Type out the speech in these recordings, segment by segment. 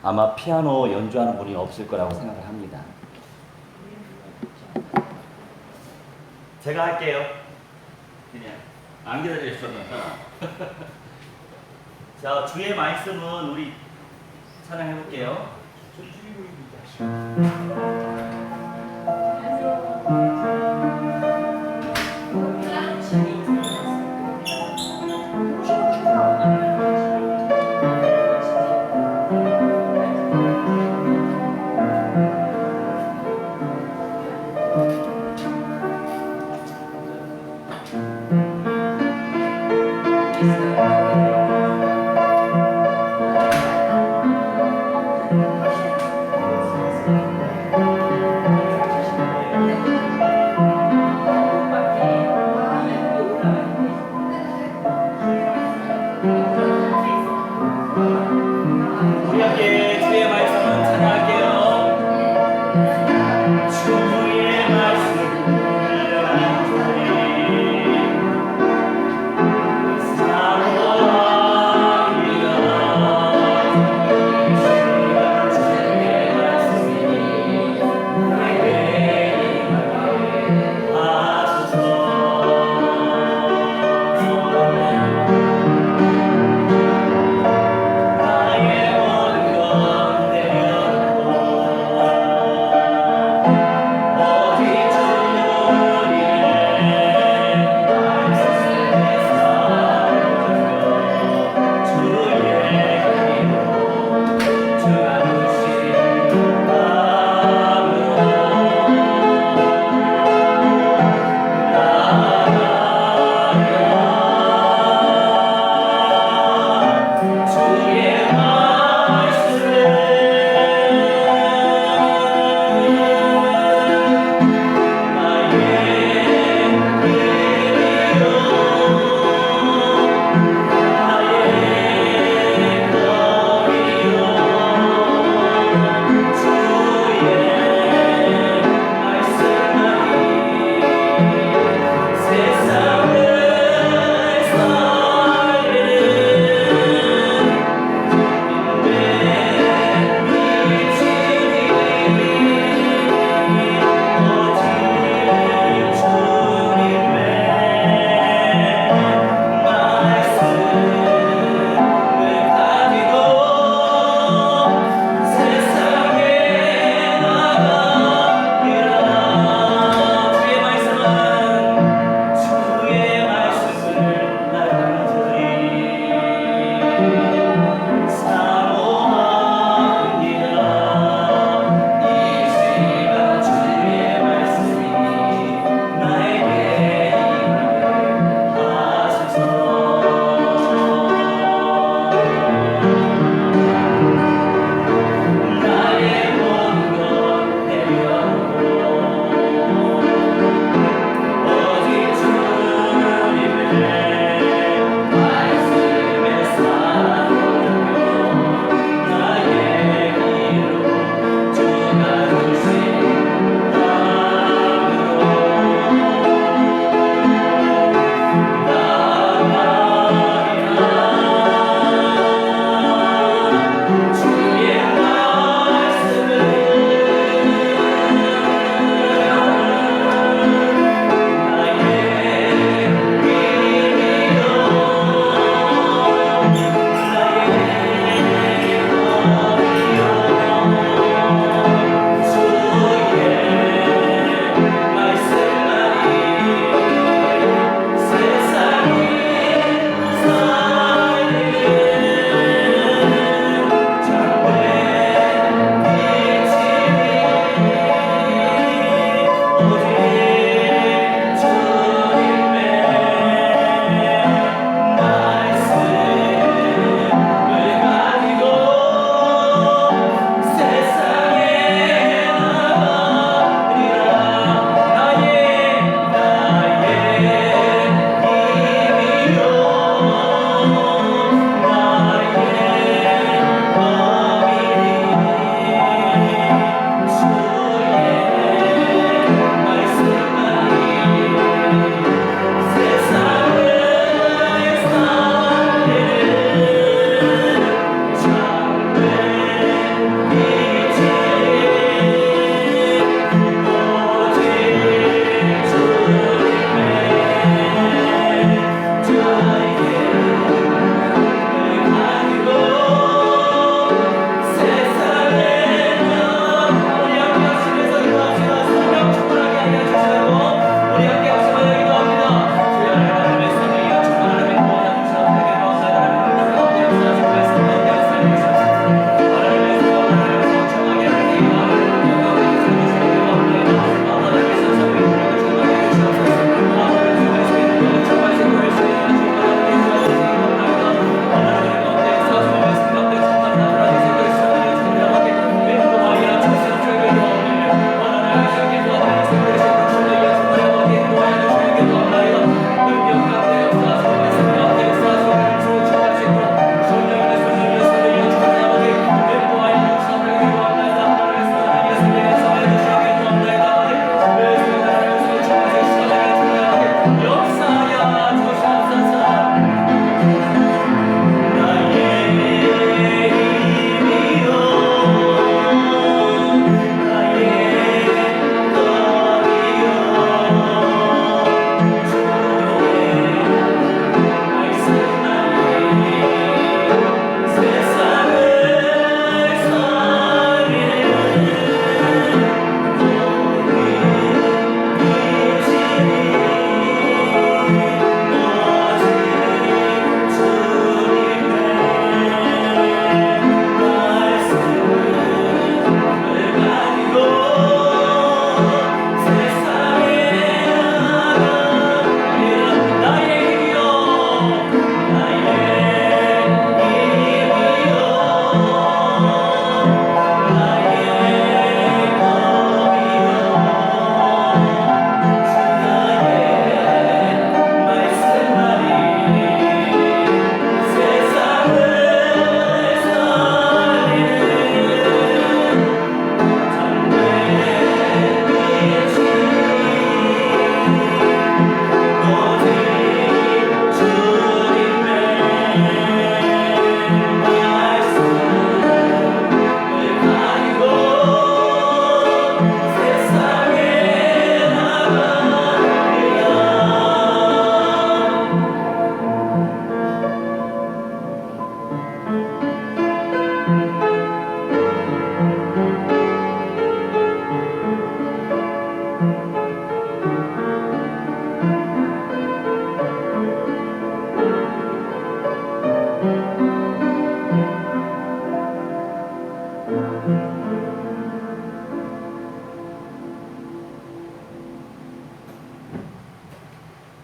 아마 피아노 연주하는 분이 없을 거라고 생각을 합니다. 제가 할게요. 그냥 안 기다리셨나? 자, 주의 말씀은 우리 찬양해 볼게요.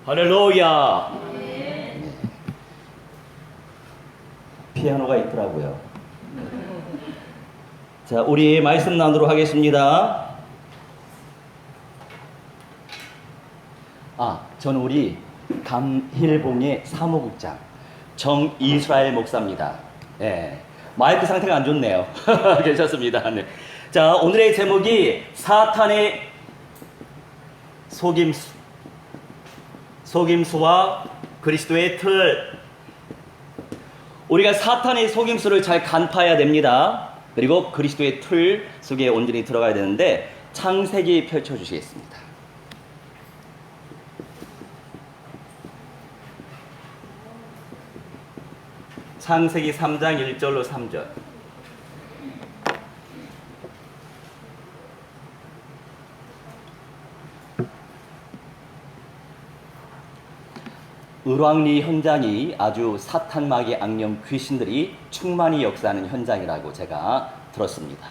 할렐루야. 피아노가 있더라고요. 자, 우리 말씀 나누도록 하겠습니다. 저는 우리 감힐봉의 사무국장 정이스라엘 목사입니다. 예, 마이크 상태가 안 좋네요. 괜찮습니다. 네. 자, 오늘의 제목이 사탄의 속임수와 그리스도의 틀. 우리가 사탄의 속임수를 잘 간파해야 됩니다. 그리고 그리스도의 틀 속에 온전히 들어가야 되는데, 창세기 펼쳐주시겠습니다. 창세기 3장 1절로 3절. 을왕리 현장이 아주 사탄, 마귀, 악령, 귀신들이 충만히 역사하는 현장이라고 제가 들었습니다.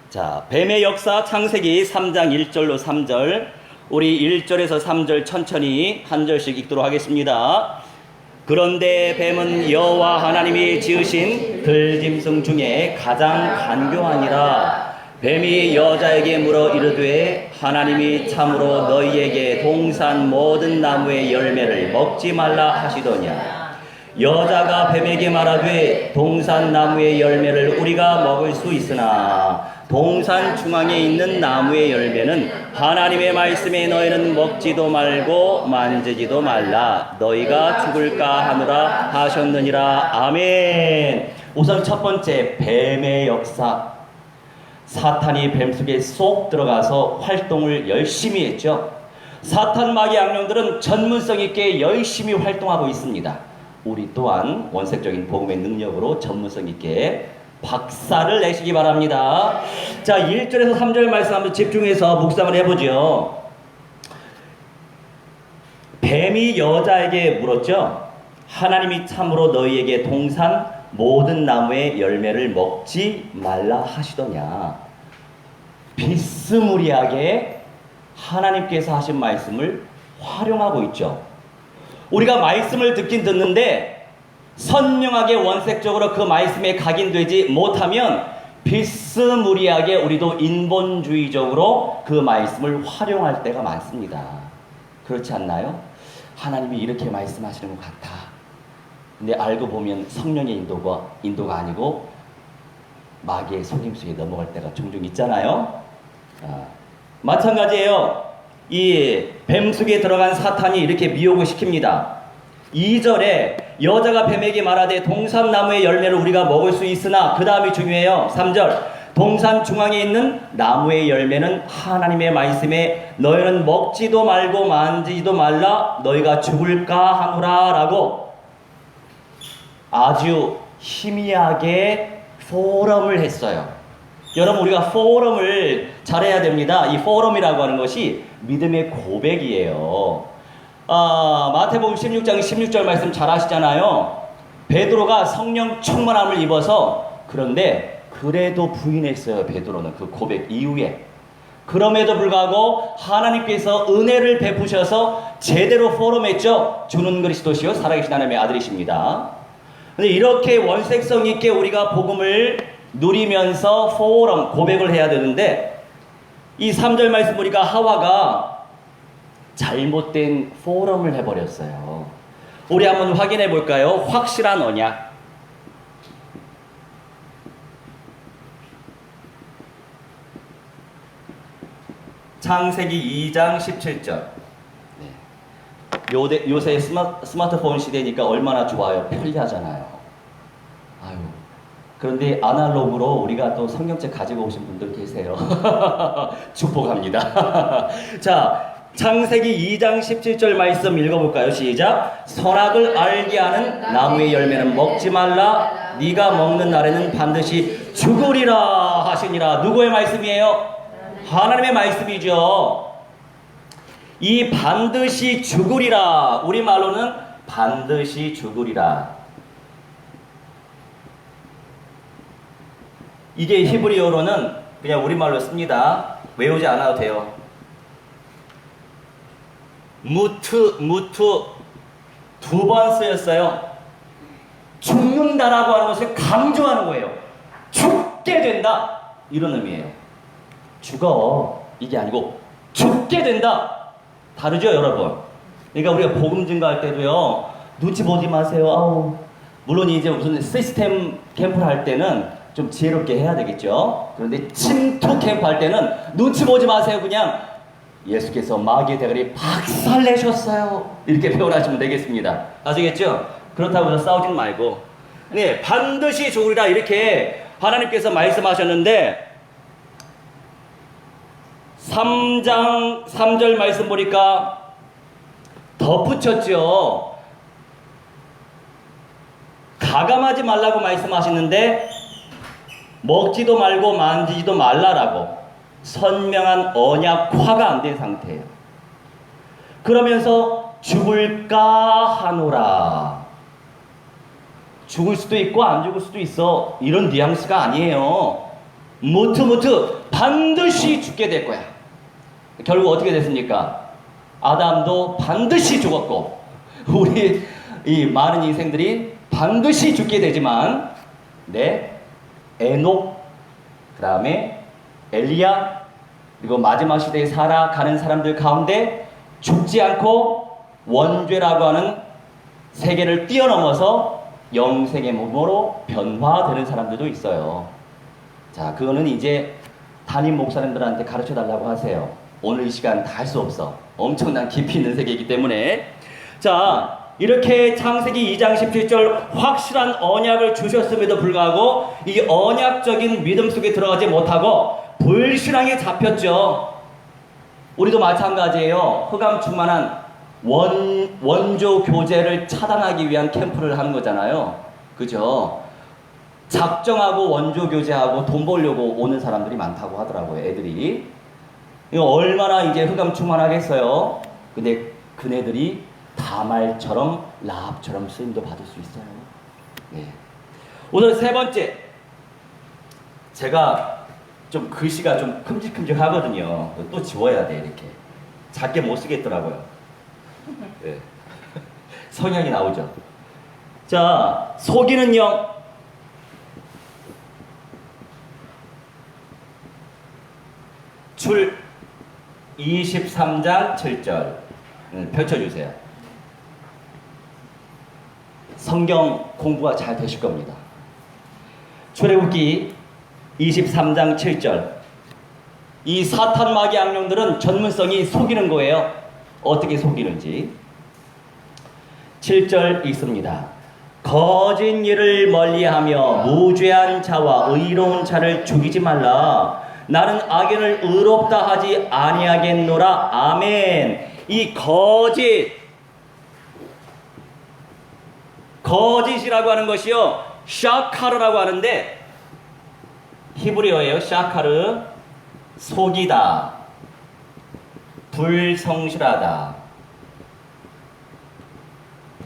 자, 뱀의 역사 창세기 3장 1절로 3절. 우리 1절에서 3절 천천히 한 절씩 읽도록 하겠습니다. 그런데 뱀은 여호와 하나님이 지으신 들짐승 중에 가장 간교하니라. 뱀이 여자에게 물어 이르되 하나님이 참으로 너희에게 동산 모든 나무의 열매를 먹지 말라 하시더냐. 여자가 뱀에게 말하되 동산 나무의 열매를 우리가 먹을 수 있으나 동산 중앙에 있는 나무의 열매는 하나님의 말씀에 너희는 먹지도 말고 만지지도 말라. 너희가 죽을까 하노라 하셨느니라. 아멘. 우선 첫 번째, 뱀의 역사. 사탄이 뱀 속에 쏙 들어가서 활동을 열심히 했죠. 사탄, 마귀, 악령들은 전문성 있게 열심히 활동하고 있습니다. 우리 또한 원색적인 복음의 능력으로 전문성 있게 박살을 내시기 바랍니다. 자, 1절에서 3절 말씀 한번 집중해서 묵상을 해보죠. 뱀이 여자에게 물었죠. 하나님이 참으로 너희에게 동산 모든 나무의 열매를 먹지 말라 하시더냐. 비스무리하게 하나님께서 하신 말씀을 활용하고 있죠. 우리가 말씀을 듣긴 듣는데 선명하게 원색적으로 그 말씀에 각인되지 못하면 비스무리하게 우리도 인본주의적으로 그 말씀을 활용할 때가 많습니다. 그렇지 않나요? 하나님이 이렇게 말씀하시는 것 같아. 근데 알고 보면 성령의 인도가 아니고 마귀의 속임수에 넘어갈 때가 종종 있잖아요. 마찬가지예요. 이 뱀 속에 들어간 사탄이 이렇게 미혹을 시킵니다. 2절에 여자가 뱀에게 말하되 동산나무의 열매를 우리가 먹을 수 있으나, 그 다음이 중요해요. 3절 동산 중앙에 있는 나무의 열매는 하나님의 말씀에 너희는 먹지도 말고 만지지도 말라. 너희가 죽을까 하노라 라고 아주 희미하게 포럼을 했어요. 여러분, 우리가 포럼을 잘해야 됩니다. 이 포럼이라고 하는 것이 믿음의 고백이에요. 마태복음 16장 16절 말씀 잘 아시잖아요. 베드로가 성령 충만함을 입어서, 그런데 그래도 부인했어요. 베드로는 그 고백 이후에. 그럼에도 불구하고 하나님께서 은혜를 베푸셔서 제대로 포럼했죠. 주는 그리스도시요 살아계신 하나님의 아들이십니다. 근데 이렇게 원색성 있게 우리가 복음을 누리면서 포럼, 고백을 해야 되는데, 이 3절 말씀 보니까 하와가 잘못된 포럼을 해버렸어요. 우리 한번 확인해 볼까요? 확실한 언약. 창세기 2장 17절. 요새 스마트폰 시대니까 얼마나 좋아요. 편리하잖아요. 아유. 그런데 아날로그로 우리가 또 성경책 가지고 오신 분들 계세요. 축복합니다. 자, 창세기 2장 17절 말씀 읽어볼까요? 시작. 선악을 알게 하는 나무의 열매는 먹지 말라. 네가 먹는 날에는 반드시 죽으리라 하시니라. 누구의 말씀이에요? 하나님의 말씀이죠. 이 반드시 죽으리라, 우리말로는 반드시 죽으리라, 이게 히브리어로는 그냥 우리말로 씁니다. 외우지 않아도 돼요. 무트 두 번 쓰였어요. 죽는다라고 하는 것을 강조하는 거예요. 죽게 된다 이런 의미예요. 죽어 이게 아니고 죽게 된다. 다르죠 여러분? 그러니까 우리가 복음 증거할 때도요 눈치 보지 마세요. 아우 물론 이제 무슨 시스템 캠프를 할 때는 좀 지혜롭게 해야 되겠죠. 그런데 침투 캠프 할 때는 눈치 보지 마세요. 그냥 예수께서 마귀의 대가리 박살내셨어요. 이렇게 표현하시면 되겠습니다. 아시겠죠? 그렇다고 해서 싸우지 말고 네, 반드시 죽으리라 이렇게 하나님께서 말씀하셨는데 3장 3절 말씀 보니까 덧붙였죠. 가감하지 말라고 말씀하시는데 먹지도 말고 만지지도 말라라고 선명한 언약화가 안 된 상태예요. 그러면서 죽을까 하노라. 죽을 수도 있고 안 죽을 수도 있어. 이런 뉘앙스가 아니에요. 무트 반드시 죽게 될 거야. 결국 어떻게 됐습니까? 아담도 반드시 죽었고 우리 이 많은 인생들이 반드시 죽게 되지만 에녹 그 다음에 엘리야 그리고 마지막 시대에 살아가는 사람들 가운데 죽지 않고 원죄라고 하는 세계를 뛰어넘어서 영생의 몸으로 변화되는 사람들도 있어요. 자, 그거는 이제 담임 목사님들한테 가르쳐 달라고 하세요. 오늘 이 시간 다 할 수 없어. 엄청난 깊이 있는 세계이기 때문에. 자, 이렇게 창세기 2장 17절 확실한 언약을 주셨음에도 불구하고 이 언약적인 믿음 속에 들어가지 못하고 불신앙에 잡혔죠. 우리도 마찬가지예요. 흑암 충만한 원조 교제를 차단하기 위한 캠프를 하는 거잖아요. 그죠? 작정하고 원조 교제하고 돈 벌려고 오는 사람들이 많다고 하더라고요. 애들이. 이거 얼마나 이제 흑암 충만하겠어요. 근데 그네들이 다말처럼 라합처럼 쓰임도 받을 수 있어요. 네. 오늘 세 번째, 제가 좀 글씨가 좀 큼직큼직하거든요. 또 지워야 돼 이렇게. 작게 못 쓰겠더라고요. 네. 성향이 나오죠. 자, 속이는 영. 출 23장 7절 펼쳐주세요. 성경 공부가 잘 되실 겁니다. 출애굽기 23장 7절. 이 사탄 마귀 악령들은 전문성이 속이는 거예요. 어떻게 속이는지. 7절 읽습니다. 거짓 일을 멀리하며 무죄한 자와 의로운 자를 죽이지 말라. 나는 악인을 의롭다 하지 아니하겠노라. 아멘. 이 거짓이라고 하는 것이요 샤카르라고 하는데 히브리어예요. 샤카르. 속이다, 불성실하다,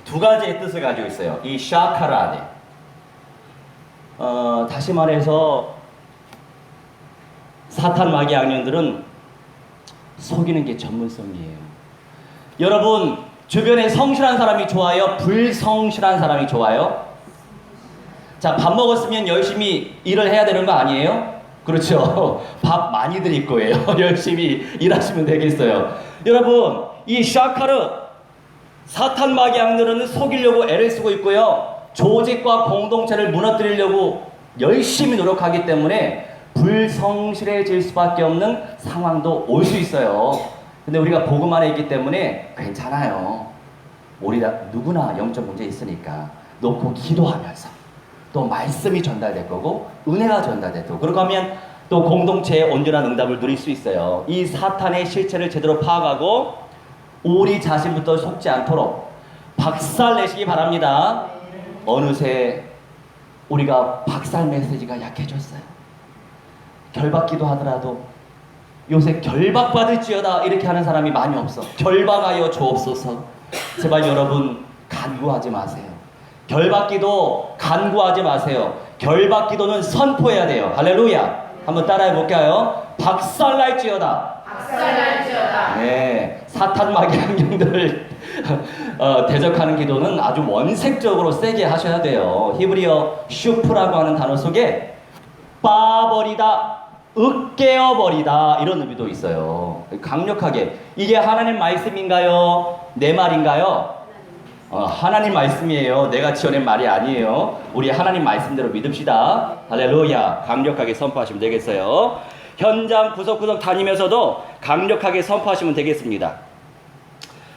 두 가지의 뜻을 가지고 있어요. 이 샤카르 안에. 다시 말해서 사탄 마귀 악령들은 속이는 게 전문성이에요. 여러분 주변에 성실한 사람이 좋아요? 불성실한 사람이 좋아요? 자, 밥 먹었으면 열심히 일을 해야 되는 거 아니에요? 그렇죠. 밥 많이 드릴 거예요. 열심히 일하시면 되겠어요. 여러분 이 샤카르 사탄 마귀 악령들은 속이려고 애를 쓰고 있고요. 조직과 공동체를 무너뜨리려고 열심히 노력하기 때문에 불성실해질 수밖에 없는 상황도 올 수 있어요. 근데 우리가 복음 안에 있기 때문에 괜찮아요. 우리 누구나 영적 문제 있으니까 놓고 기도하면서 또 말씀이 전달될 거고 은혜가 전달될 거고 그러고 하면 또 공동체의 온전한 응답을 누릴 수 있어요. 이 사탄의 실체를 제대로 파악하고 우리 자신부터 속지 않도록 박살내시기 바랍니다. 어느새 우리가 박살 메시지가 약해졌어요. 결박기도 하더라도 요새 결박받을지어다 이렇게 하는 사람이 많이 없어. 결박하여 주옵소서. 제발 여러분 간구하지 마세요. 결박기도 간구하지 마세요. 결박 기도는 선포해야 돼요. 할렐루야. 한번 따라해 볼까요? 박살날지어다. 박살날지어다. 네, 사탄 마귀 악령들을 대적하는 기도는 아주 원색적으로 세게 하셔야 돼요. 히브리어 슈프라고 하는 단어 속에 빠버리다, 으깨어버리다 이런 의미도 있어요. 강력하게. 이게 하나님 말씀인가요? 내 말인가요? 하나님 말씀이에요. 내가 지어낸 말이 아니에요. 우리 하나님 말씀대로 믿읍시다. 할렐루야. 강력하게 선포하시면 되겠어요. 현장 구석구석 다니면서도 강력하게 선포하시면 되겠습니다.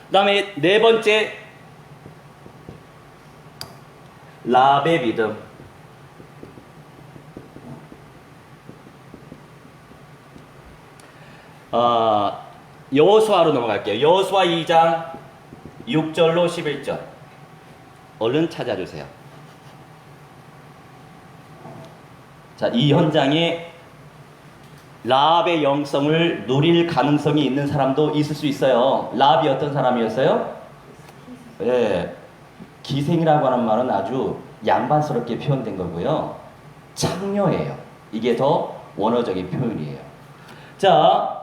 그 다음에 네 번째, 라합의 믿음. 여호수아로 넘어갈게요. 여호수아 2장 6절로 11절. 얼른 찾아주세요. 자, 이 현장에 라합의 영성을 누릴 가능성이 있는 사람도 있을 수 있어요. 라합이 어떤 사람이었어요? 예, 기생이라고 하는 말은 아주 양반스럽게 표현된 거고요. 창녀예요. 이게 더 원어적인 표현이에요. 자,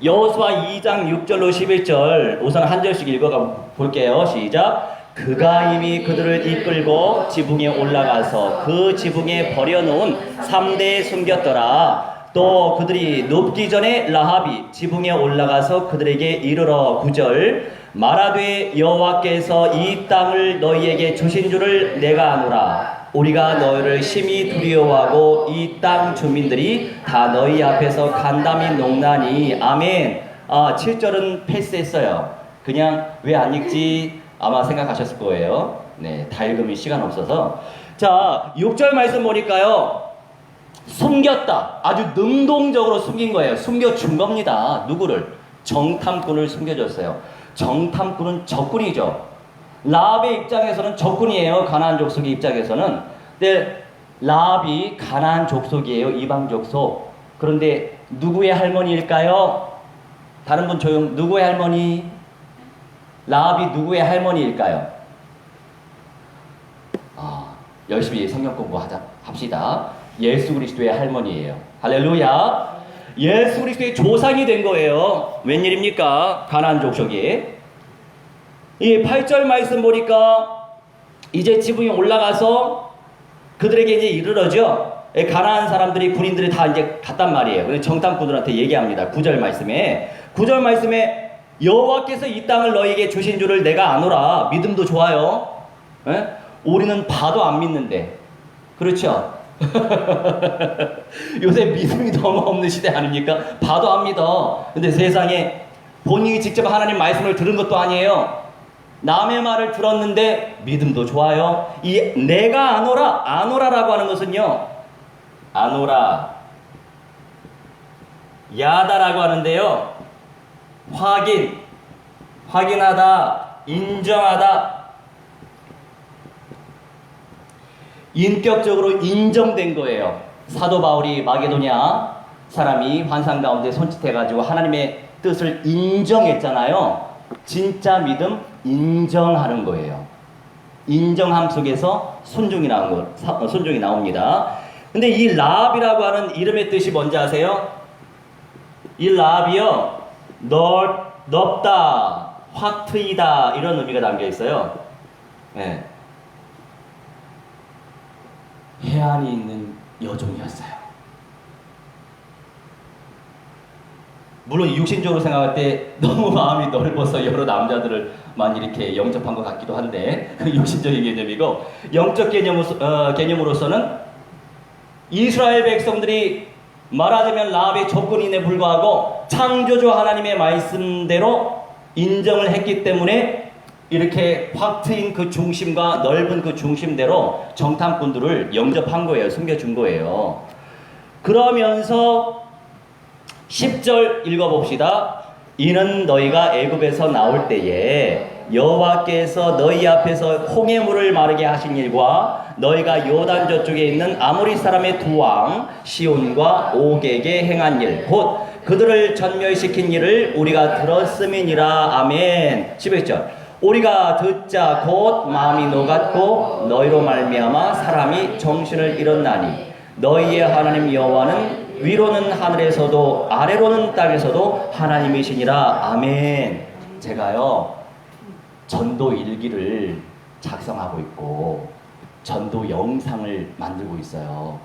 여호수아 2장 6절로 11절 우선 한 절씩 읽어가 볼게요. 시작. 그가 이미 그들을 이끌고 지붕에 올라가서 그 지붕에 버려놓은 3대에 숨겼더라. 또 그들이 눕기 전에 라합이 지붕에 올라가서 그들에게 이르러 9절 말하되 여호와께서 이 땅을 너희에게 주신 줄을 내가 아노라. 우리가 너희를 심히 두려워하고 이 땅 주민들이 다 너희 앞에서 간담이 녹나니. 아멘. 7절은 패스했어요. 그냥 왜 안 읽지 아마 생각하셨을 거예요. 네, 다 읽으면 시간 없어서. 자, 6절 말씀 보니까요. 숨겼다. 아주 능동적으로 숨긴 거예요. 숨겨준 겁니다. 누구를? 정탐꾼을 숨겨줬어요. 정탐꾼은 적군이죠. 라합의 입장에서는 적군이에요. 가나안 족속의 입장에서는. 근데 라합이 가나안 족속이에요. 이방 족속. 그런데 누구의 할머니일까요? 다른 분 조용. 누구의 할머니? 라합이 누구의 할머니일까요? 열심히 성경 공부합시다. 예수 그리스도의 할머니예요. 할렐루야. 예수 그리스도의 조상이 된 거예요. 웬일입니까? 가나안 족속이. 이 8절 말씀 보니까 이제 지붕에 올라가서 그들에게 이제 이르러죠. 가나안 사람들이 군인들이 다 이제 갔단 말이에요. 그래서 정탐꾼들한테 얘기합니다. 9절 말씀에 여호와께서 이 땅을 너희에게 주신 줄을 내가 아노라. 믿음도 좋아요. 에? 우리는 봐도 안 믿는데. 그렇죠? 요새 믿음이 너무 없는 시대 아닙니까? 봐도 안 믿어. 근데 세상에 본인이 직접 하나님 말씀을 들은 것도 아니에요. 남의 말을 들었는데 믿음도 좋아요. 이 내가 아노라라고 하는 것은요, 아노라, 야다라고 하는데요, 확인하다, 인정하다, 인격적으로 인정된 거예요. 사도 바울이 마게도냐 사람이 환상 가운데 손짓해가지고 하나님의 뜻을 인정했잖아요. 진짜 믿음 인정하는 거예요. 인정함 속에서 순종이 나옵니다. 근데 이 라합이라고 하는 이름의 뜻이 뭔지 아세요? 이 라합이요, 넓다, 확 트이다 이런 의미가 담겨 있어요. 네. 해안이 있는 여종이었어요. 물론 육신적으로 생각할 때 너무 마음이 넓어서 여러 남자들만 이렇게 영접한 것 같기도 한데 육신적인 개념이고, 영적 개념으로서는 이스라엘 백성들이 말하자면 라합의 조건인에 불과하고 창조주 하나님의 말씀대로 인정을 했기 때문에 이렇게 확 트인 그 중심과 넓은 그 중심대로 정탐꾼들을 영접한 거예요. 숨겨준 거예요. 그러면서 10절 읽어봅시다. 이는 너희가 애굽에서 나올 때에 여호와께서 너희 앞에서 홍해물을 마르게 하신 일과 너희가 요단 저쪽에 있는 아모리 사람의 두 왕 시온과 옥에게 행한 일, 곧 그들을 전멸시킨 일을 우리가 들었음이니라. 아멘. 11절. 우리가 듣자 곧 마음이 녹았고 너희로 말미암아 사람이 정신을 잃었나니 너희의 하나님 여호와는 위로는 하늘에서도 아래로는 땅에서도 하나님이시니라. 아멘. 제가요 전도 일기를 작성하고 있고 전도 영상을 만들고 있어요.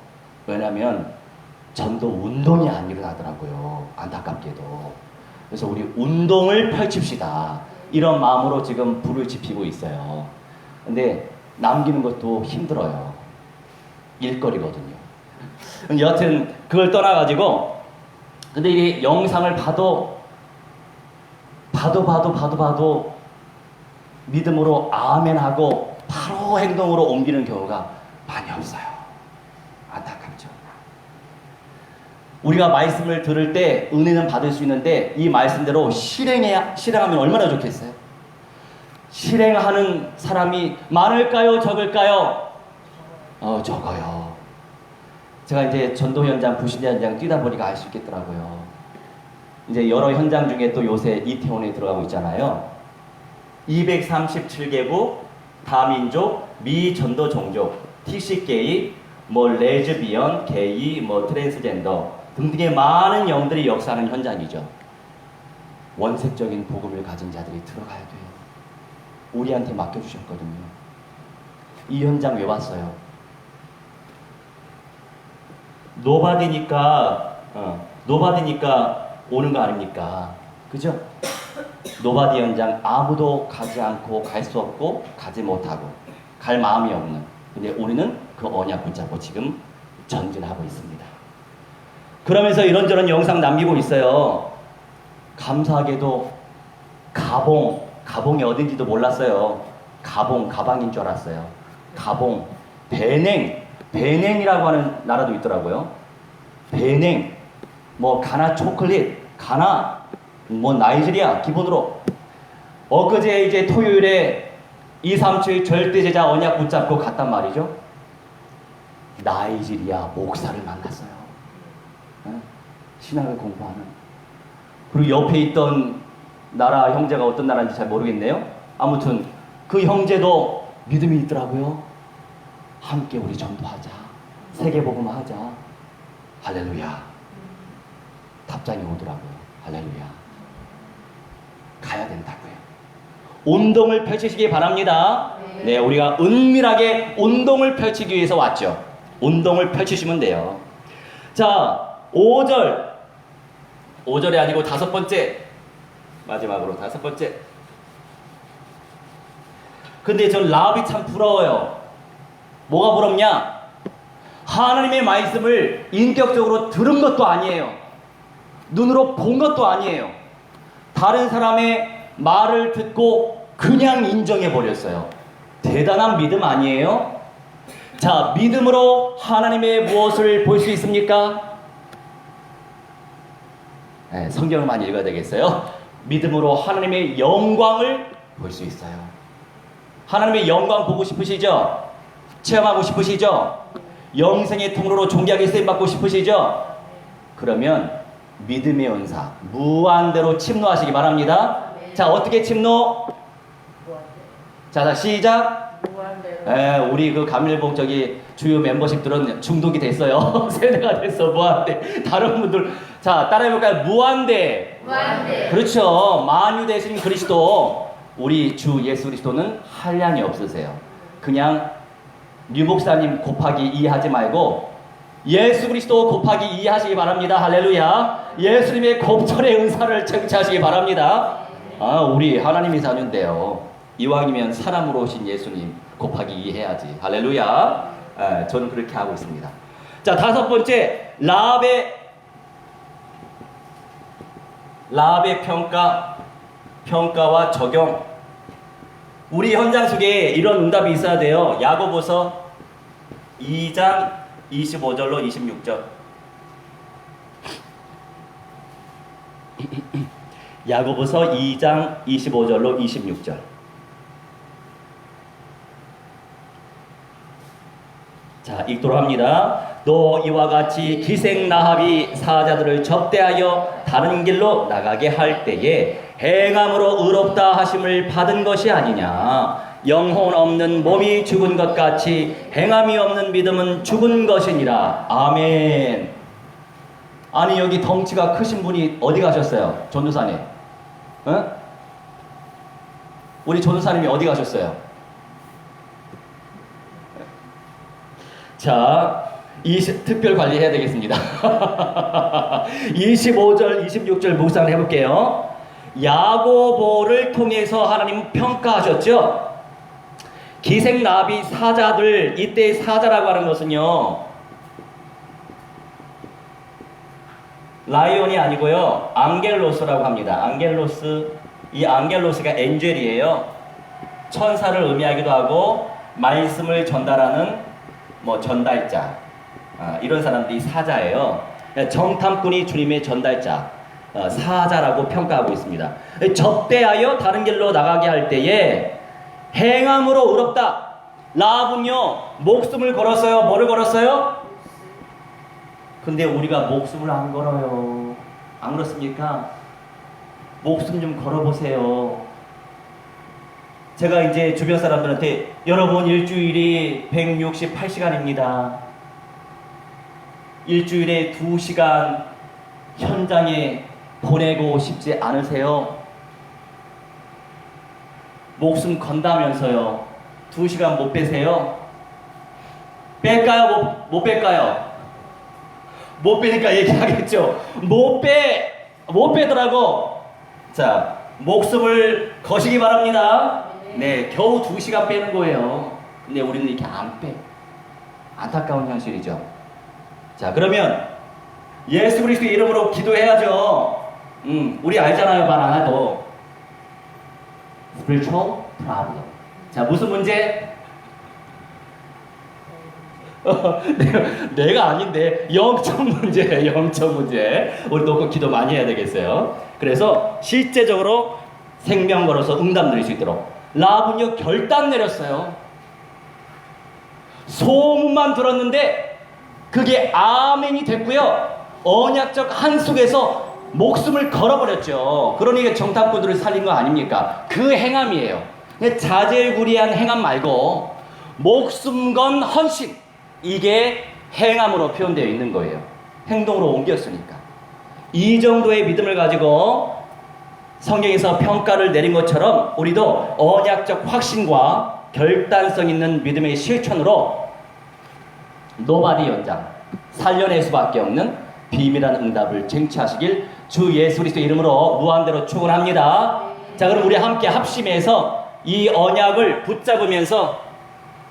왜냐하면 전도 운동이 안 일어나더라고요. 안타깝게도. 그래서 우리 운동을 펼칩시다. 이런 마음으로 지금 불을 지피고 있어요. 근데 남기는 것도 힘들어요. 일거리거든요. 여하튼 그걸 떠나가지고 근데 이 영상을 봐도 믿음으로 아멘하고 바로 행동으로 옮기는 경우가 많이 없어요. 안타깝죠. 우리가 말씀을 들을 때 은혜는 받을 수 있는데 이 말씀대로 실행하면 얼마나 좋겠어요? 실행하는 사람이 많을까요? 적을까요? 적어요. 제가 이제 전도 현장, 부신 현장 뛰다 보니까 알 수 있겠더라고요. 이제 여러 현장 중에 또 요새 이태원에 들어가고 있잖아요. 237개국, 다민족, 미전도 종족, TC게이, 레즈비언, 게이, 트랜스젠더 등등의 많은 영들이 역사하는 현장이죠. 원색적인 복음을 가진 자들이 들어가야 돼요. 우리한테 맡겨주셨거든요. 이 현장 왜 왔어요? 노바디니까 오는 거 아닙니까? 그죠? 노바디 현장 아무도 가지 않고 갈 수 없고 가지 못하고 갈 마음이 없는, 근데 우리는 그 언약 붙잡고 지금 전진하고 있습니다. 그러면서 이런저런 영상 남기고 있어요. 감사하게도 가봉이 어딘지도 몰랐어요. 가방인 줄 알았어요. 베냉이라고 하는 나라도 있더라고요. 베냉, 가나 초콜릿, 나이지리아 기본으로. 엊그제 이제 토요일에 237 절대제자 언약 붙잡고 갔단 말이죠. 나이지리아 목사를 만났어요. 신학을 공부하는. 그리고 옆에 있던 나라 형제가 어떤 나라인지 잘 모르겠네요. 아무튼 그 형제도 믿음이 있더라고요. 함께 우리 전도하자. 세계복음 하자. 할렐루야. 답장이 오더라고요. 할렐루야. 가야 된다고요. 운동을 펼치시기 바랍니다. 네, 우리가 은밀하게 운동을 펼치기 위해서 왔죠. 운동을 펼치시면 돼요. 자, 5절이 아니고 5번째. 마지막으로 5번째. 근데 전 라합이 참 부러워요. 뭐가 부럽냐? 하나님의 말씀을 인격적으로 들은 것도 아니에요. 눈으로 본 것도 아니에요. 다른 사람의 말을 듣고 그냥 인정해 버렸어요. 대단한 믿음 아니에요? 자, 믿음으로 하나님의 무엇을 볼 수 있습니까? 네, 성경을 많이 읽어야 되겠어요. 믿음으로 하나님의 영광을 볼 수 있어요. 하나님의 영광 보고 싶으시죠? 체험하고 싶으시죠? 영생의 통로로 존귀하게 쓰임받고 싶으시죠? 그러면 믿음의 은사 무한대로 침노하시기 바랍니다. 자, 어떻게 침노? 자, 시작. 우리 그 감일봉 주요 멤버십들은 중독이 됐어요. 세대가 됐어. 무한대. 다른 분들 자, 따라해볼까요? 무한대. 그렇죠. 만유 대신 그리스도. 우리 주 예수 그리스도는 한량이 없으세요. 그냥 류 목사님 곱하기 2 하지 말고 예수 그리스도 곱하기 2 하시기 바랍니다. 할렐루야. 예수님의 곱절의 은사를 청취하시기 바랍니다. 우리 하나님이 사는데요. 이왕이면 사람으로 오신 예수님 곱하기 2 해야지. 할렐루야. 저는 그렇게 하고 있습니다. 자, 5번째, 라합의 평가와 적용. 우리 현장 속에 이런 응답이 있어야 돼요. 야고보서 2장 25절로 26절. 야고보서 2장 25절로 26절. 자, 읽도록 합니다. 또 이와 같이 기생 라합이 사자들을 접대하여 다른 길로 나가게 할 때에 행함으로 의롭다 하심을 받은 것이 아니냐. 영혼 없는 몸이 죽은 것 같이 행함이 없는 믿음은 죽은 것이니라. 아멘. 아니 여기 덩치가 크신 분이 어디 가셨어요? 전도사님. 어? 우리 전도사님이 어디 가셨어요? 자, 특별 관리해야 되겠습니다. 25절, 26절 묵상을 해볼게요. 야고보를 통해서 하나님은 평가하셨죠. 기생나비 사자들, 이때 사자라고 하는 것은요, 라이온이 아니고요, 앙겔로스라고 합니다. 앙겔로스, 이 앙겔로스가 엔젤이에요. 천사를 의미하기도 하고 말씀을 전달하는 전달자, 이런 사람들이 사자예요. 정탐꾼이 주님의 전달자, 사자라고 평가하고 있습니다. 접대하여 다른 길로 나가게 할 때에 행함으로 의롭다. 라합은요 목숨을 걸었어요. 뭐를 걸었어요? 근데 우리가 목숨을 안 걸어요. 안 그렇습니까? 목숨 좀 걸어보세요. 제가 이제 주변 사람들한테 여러분 일주일이 168시간입니다. 일주일에 2시간 현장에 보내고 싶지 않으세요? 목숨 건다면서요. 2시간 못 빼세요? 뺄까요? 못 뺄까요? 못 빼니까 얘기하겠죠. 못 빼더라고. 자, 목숨을 거시기 바랍니다. 네, 겨우 2시간 빼는 거예요. 근데 우리는 이렇게 안 빼. 안타까운 현실이죠. 자, 그러면 예수 그리스도 이름으로 기도해야죠. 우리 알잖아요. 말 안 해도. spiritual problem. 자, 무슨 문제? 내가 아닌데 영적 문제, 영적 문제. 우리도 꼭 기도 많이 해야 되겠어요. 그래서 실제적으로 생명 걸어서 응답 누릴 수 있도록 라합은요 결단 내렸어요. 소문만 들었는데 그게 아멘이 됐고요. 언약적 한 속에서 목숨을 걸어버렸죠. 그러니까 정탐꾼들을 살린 거 아닙니까? 그 행함이에요. 자질구리한 행함 말고 목숨 건 헌신, 이게 행함으로 표현되어 있는 거예요. 행동으로 옮겼으니까. 이 정도의 믿음을 가지고 성경에서 평가를 내린 것처럼 우리도 언약적 확신과 결단성 있는 믿음의 실천으로 노바디 연장, 살려낼 수밖에 없는 비밀한 응답을 쟁취하시길 주 예수 그리스도 이름으로 무한대로 축원합니다. 자, 그럼 우리 함께 합심해서 이 언약을 붙잡으면서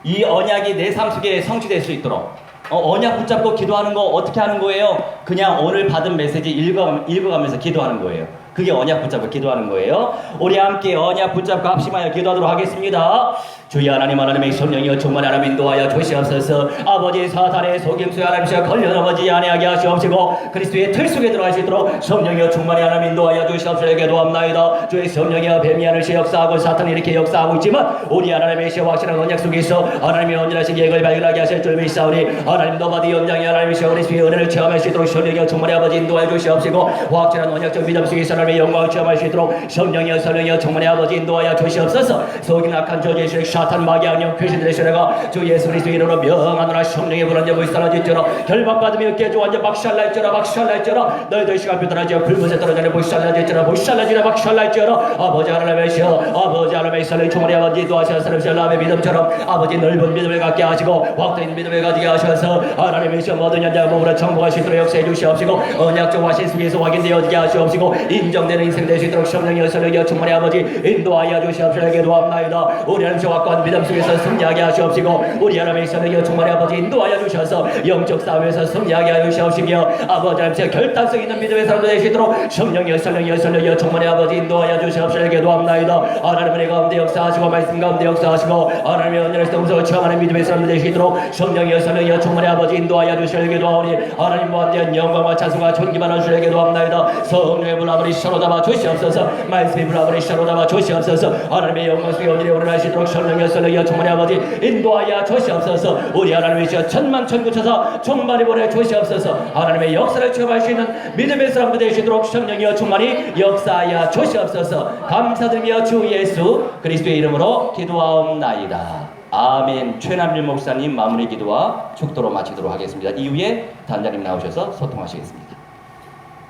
이 언약이 내 삶 속에 성취될 수 있도록 언약 붙잡고 기도하는 거 어떻게 하는 거예요? 그냥 오늘 받은 메시지 읽어가면서 기도하는 거예요. 그게 언약 붙잡고 기도하는 거예요. 우리 함께 언약 붙잡고 합심하여 기도하도록 하겠습니다. 주여 하나님, 하나님의 성령이여 충만히 하나님 인도하여 주시옵소서. 아버지, 사탄의 속임수에 하나님께서 걸려넘어지지 아니하게 하시옵시고 그리스도의 틀 속에 들어갈 수 있도록 성령이여 충만히 하나님 인도하여 주시옵소서. 기도합나이다. 주의 성령이여 뱀이 하늘시 역사하고 사탄이 이렇게 역사하고 있지만 우리 하나님의 시 확실한 언약 속에서 하나님의 언제라신 계획을 발견하게 하실 줄 믿사오니 하나님 노바디 연장이 하나님의 시 그리스도의 은혜를 체험할 수 있도록 성령이여 충만히 아버지 인도하여 주시옵시고 확실한 언약적 믿음 속에서 하나님의 영광을 체험할 수 있도록 성령이여 성령이여 충만히 아버지 인도하여 주시옵소서. 속인 악한 저주의 사탄 마귀 악령 귀신들의 세례가 주 예수 그리스도 이름으로 명하노라. 성령의 불안자 불사라질지어라. 결박받으며 깨져 완전 박살날지어라. 박살날지어라. 너희들 시간 뼈들어지어 붉은새 떨어지는 불살날질지어라. 불살날지어라. 박살날지어라. 아버지 하나님의 시여, 아버지 하나님의 살려 충만히 아버지 도하시는 사람 셀람의 믿음처럼 아버지 넓은 믿음을 갖게 하시고 확대인 믿음을 가지게 하셔서 하나님의 시여 모든 현장 몸으로 정복할 수 있도록 역사해 주시옵시고 언약적 화신 속에서 확인되어지게 하시옵시고 인정되는 인생 될 수 있도록 성령이여 성령이여 충만히 아버지 인도하여 주시옵소서. 기도합나이다. 우리 하나님 확고한 믿음 속에서 승리하게 하시옵시고 우리 하나님의 성령이여 충만히 아버지 인도하여 주셔서 영적 싸움에서 승리하게 하여 주시옵시며 아버지 하나님의 결단성 있는 믿음의 사람들 될 수 있도록 성령이여 성령이여 성령이여 충만히 아버지 인도하여 주시옵소서. 기도합나이다. 하나님의 가운데 역사하시고 말씀 가운데 역사하시고 하나님의 언제를 동서 체험하는 믿음의 사람들 될 수 있도록 성령이여 성령이여 충만히 아버지 인도하여 주시옵소서. 기도하오니 하나님 무한대한 영광과 찬송과 존귀만 하시려 기도합나이다. 성령의 불 아버지 시로 담아 주시옵소서. 말씀의 불 아버지 시로 담아 주시옵소서. 하나님의 영광 속에 언제를 오르나시도록 성령 성령 설레여 충만히 아버지 인도하여 주시옵소서. 우리 하나님이시여 천만 천구천사 충만히 보내 주시옵소서. 하나님의 역사를 체험할 수 있는 믿음의 사람들 되시도록 성령이여 충만히 역사하여 주시옵소서. 감사드리며 주 예수 그리스도의 이름으로 기도하옵나이다. 아멘. 최남일 목사님 마무리 기도와 축도로 마치도록 하겠습니다. 이후에 단장님 나오셔서 소통하시겠습니다.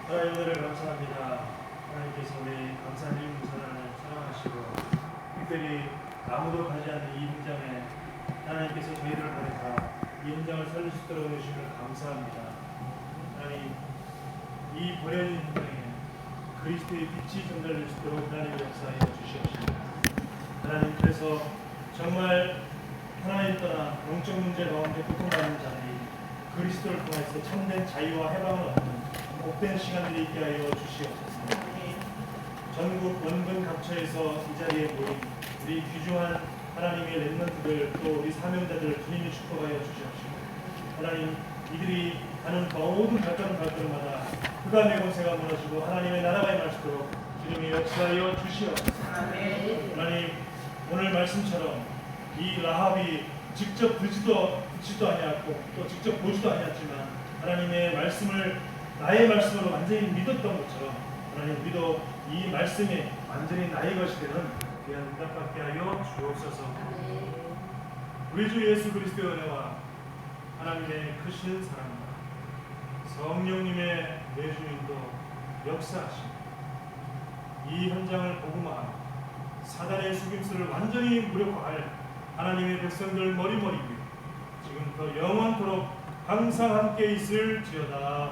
하나님 은혜를 감사합니다. 하나님께서 우리 감사님 전하를 사랑하시고 특별히 아무도 가지 않는 이 현장에 하나님께서 저희들을 보내사 이 현장을 살릴 수 있도록 해주시면 감사합니다. 하나님 이 버려진 현장에 그리스도의 빛이 전달될 수 있도록 하나님의 역사에 주시옵소서. 하나님 그래서 정말 하나님 떠나 영적 문제 가운데 고통받는 자들이 그리스도를 통해서 참된 자유와 해방을 얻는 복된 시간들이 있게 하여 주시옵소서. 전국 원근 각처에서 이 자리에 모인 우리 귀중한 하나님의 렘넌트들 또 우리 사명자들을 주님이 축복하여 주시옵시고 하나님 이들이 가는 모든 발걸음마다 흑암의 권세가 무너지고 하나님의 나라가 임하시도록 주님이 역사하여 주시옵소서. 하나님 오늘 말씀처럼 이 라합이 직접 듣지도 아니었고 또 직접 보지도 아니었지만 하나님의 말씀을 나의 말씀으로 완전히 믿었던 것처럼 하나님 우리도 이 말씀이 완전히 나의 것이 되는 귀한 응답받게 하여 주옵소서. 우리 주 예수 그리스도의 은혜와 하나님의 크신 사랑과 성령님의 내주인도 역사하시고 이 현장을 복음화하고 사단의 속임수를 완전히 무력화할 하나님의 백성들 머리머리 위에 지금부터 영원토록 항상 함께 있을지어다.